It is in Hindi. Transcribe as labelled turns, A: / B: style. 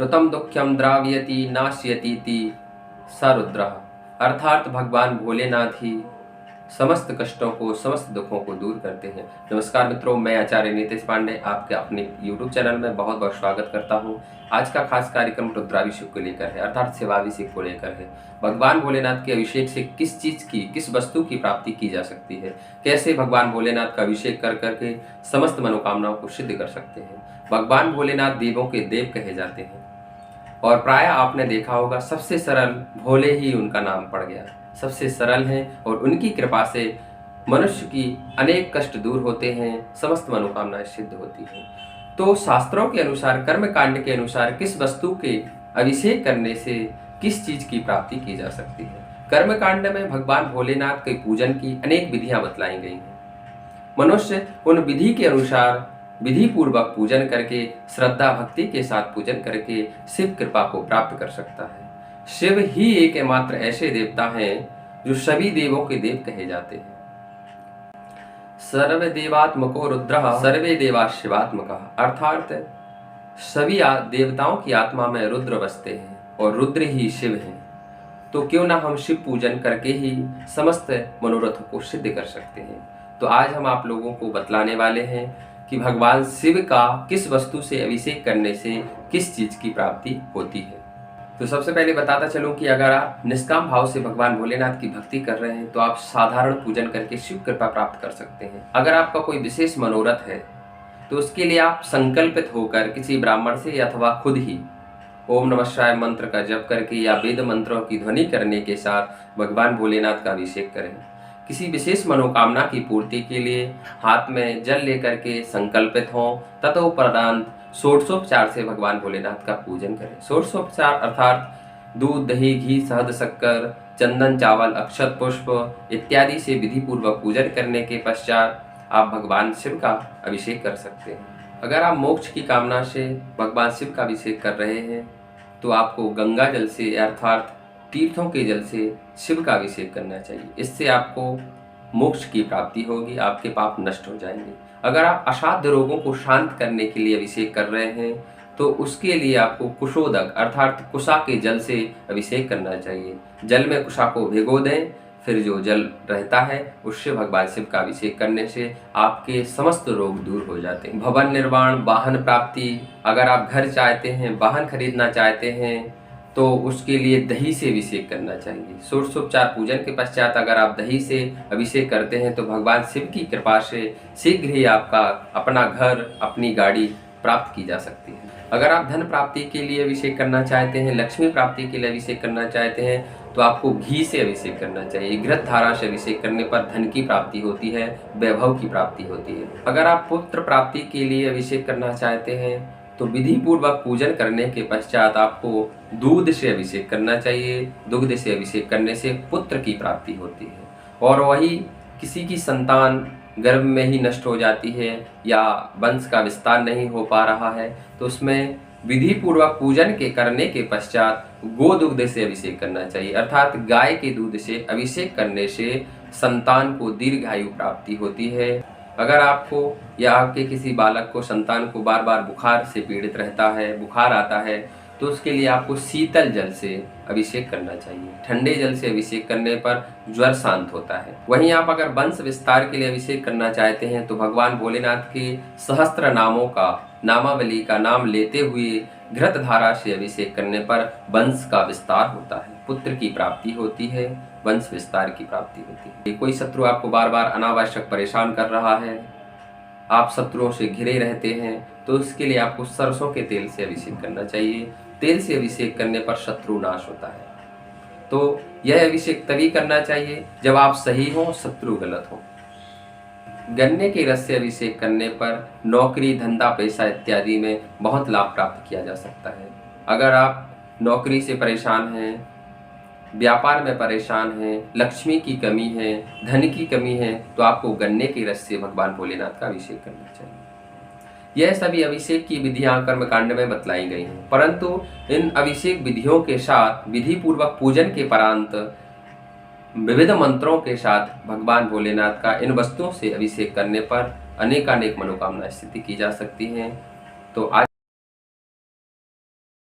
A: ऋतं दुःख्यं द्रावयति नाश्यतीति स रुद्रः। अर्थात भगवान भोलेनाथ ही समस्त कष्टों को, समस्त दुखों को दूर करते हैं। नमस्कार मित्रों, मैं आचार्य नीतेश पांडे आपके अपने YouTube चैनल में बहुत बहुत स्वागत करता हूं। आज का खास कार्यक्रम रुद्राभिषेक को लेकर है, अर्थात शिवाभिषेक को लेकर है। भगवान भोलेनाथ के अभिषेक से किस चीज़ की, किस वस्तु की प्राप्ति की जा सकती है, कैसे भगवान भोलेनाथ का अभिषेक कर करके समस्त मनोकामनाओं को सिद्ध कर सकते हैं। भगवान भोलेनाथ देवों के देव कहे जाते हैं और प्राय आपने देखा होगा सबसे सरल भोले ही उनका नाम पड़ गया। सबसे सरल हैं और उनकी कृपा से मनुष्य की अनेक कष्ट दूर होते हैं, समस्त मनोकामनाएं सिद्ध होती हैं। तो शास्त्रों के अनुसार, कर्म कांड के अनुसार किस वस्तु के अभिषेक करने से किस चीज की प्राप्ति की जा सकती है। कर्म कांड में भगवान भोलेनाथ के पूजन की अनेक विधियां बतलाई गई हैं। मनुष्य उन विधि के अनुसार विधि पूर्वक पूजन करके, श्रद्धा भक्ति के साथ पूजन करके शिव कृपा को प्राप्त कर सकता है। शिव ही एकमात्र ऐसे देवता हैं जो सभी देवों के देव कहे जाते हैं। सर्व देवात्मको रुद्रः सर्वे देवा शिवात्मकः। अर्थात सभी देवताओं की आत्मा में रुद्र बसते हैं और रुद्र ही शिव हैं। तो क्यों ना हम शिव पूजन करके ही समस्त मनोरथों को सिद्ध कर सकते हैं। तो आज हम आप लोगों को बतलाने वाले हैं कि भगवान शिव का किस वस्तु से अभिषेक करने से किस चीज की प्राप्ति होती है। तो सबसे पहले बताता चलूं कि अगर आप निष्काम भाव से भगवान भोलेनाथ की भक्ति कर रहे हैं तो आप साधारण पूजन करके शिव कृपा प्राप्त कर सकते हैं। अगर आपका कोई विशेष मनोरथ है तो उसके लिए आप संकल्पित होकर किसी ब्राह्मण से अथवा खुद ही ओम नमः शिवाय मंत्र का जप करके या वेद मंत्रों की ध्वनि करने के साथ भगवान भोलेनाथ का अभिषेक करें। किसी विशेष मनोकामना की पूर्ति के लिए हाथ में जल लेकर के संकल्पित हों, ततोपरांत षोडशोपचार से भगवान भोलेनाथ का पूजन करें। षोडशोपचार अर्थात दूध, दही, घी, शहद, शक्कर, चंदन, चावल, अक्षत, पुष्प इत्यादि से विधि पूर्वक पूजन करने के पश्चात आप भगवान शिव का अभिषेक कर सकते हैं। अगर आप मोक्ष की कामना से भगवान शिव का अभिषेक कर रहे हैं तो आपको गंगा जल से अर्थात तीर्थों के जल से शिव का अभिषेक करना चाहिए। इससे आपको मोक्ष की प्राप्ति होगी, आपके पाप नष्ट हो जाएंगे। अगर आप असाध्य रोगों को शांत करने के लिए अभिषेक कर रहे हैं तो उसके लिए आपको कुशोदक अर्थात कुशा के जल से अभिषेक करना चाहिए। जल में कुशा को भिगो दें, फिर जो जल रहता है उससे भगवान शिव का अभिषेक करने से आपके समस्त रोग दूर हो जाते हैं। भवन निर्माण, वाहन प्राप्ति, अगर आप घर चाहते हैं, वाहन खरीदना चाहते हैं तो उसके लिए दही से अभिषेक करना चाहिए। षोडशोपचार पूजन के पश्चात अगर आप दही से अभिषेक करते हैं तो भगवान शिव की कृपा से शीघ्र ही आपका अपना घर, अपनी गाड़ी प्राप्त की जा सकती है। अगर आप धन प्राप्ति के लिए अभिषेक करना चाहते हैं, लक्ष्मी प्राप्ति के लिए अभिषेक करना चाहते हैं तो आपको घी से अभिषेक करना चाहिए। घृत धारा से अभिषेक करने पर धन की प्राप्ति होती है, वैभव की प्राप्ति होती है। अगर आप पुत्र प्राप्ति के लिए अभिषेक करना चाहते हैं तो विधि पूर्वक पूजन करने के पश्चात आपको दूध से अभिषेक करना चाहिए। दुग्ध से अभिषेक करने से पुत्र की प्राप्ति होती है। और वही किसी की संतान गर्भ में ही नष्ट हो जाती है या वंश का विस्तार नहीं हो पा रहा है तो उसमें विधि पूर्वक पूजन के करने के पश्चात गोदुग्ध से अभिषेक करना चाहिए। अर्थात गाय के दूध से अभिषेक करने से संतान को दीर्घायु प्राप्ति होती है। अगर आपको या आपके किसी बालक को, संतान को बार बार बुखार से पीड़ित रहता है, बुखार आता है तो उसके लिए आपको शीतल जल से अभिषेक करना चाहिए। ठंडे जल से अभिषेक करने पर ज्वर शांत होता है। वहीं आप अगर वंश विस्तार के लिए अभिषेक करना चाहते हैं तो भगवान भोलेनाथ के सहस्त्र नामों का, नामावली का नाम लेते हुए घृत धारा से अभिषेक करने पर वंश का विस्तार होता है, पुत्र की प्राप्ति होती है, वंश विस्तार की प्राप्ति होती है। कोई शत्रु आपको बार बार अनावश्यक परेशान कर रहा है, आप शत्रुओं से घिरे रहते हैं तो उसके लिए आपको सरसों के तेल से अभिषेक करना चाहिए। तेल से अभिषेक करने पर शत्रु नाश होता है। तो यह अभिषेक तभी करना चाहिए जब आप सही हो, शत्रु गलत हो। गन्ने के रस से अभिषेक करने पर नौकरी, धंधा, पैसा इत्यादि में बहुत लाभ प्राप्त किया जा सकता है। अगर आप नौकरी से परेशान हैं, व्यापार में परेशान हैं, लक्ष्मी की कमी है, धन की कमी है तो आपको गन्ने के रस से भगवान भोलेनाथ का अभिषेक करना चाहिए। यह सभी अभिषेक की विधियां कर्मकांड में बतलाई गई हैं, परंतु इन अभिषेक विधियों के साथ विधि पूर्वक पूजन के परांत विविध मंत्रों के साथ भगवान भोलेनाथ का इन वस्तुओं से अभिषेक करने पर अनेकानेक मनोकामनाएं सिद्ध की जा सकती हैं। तो आज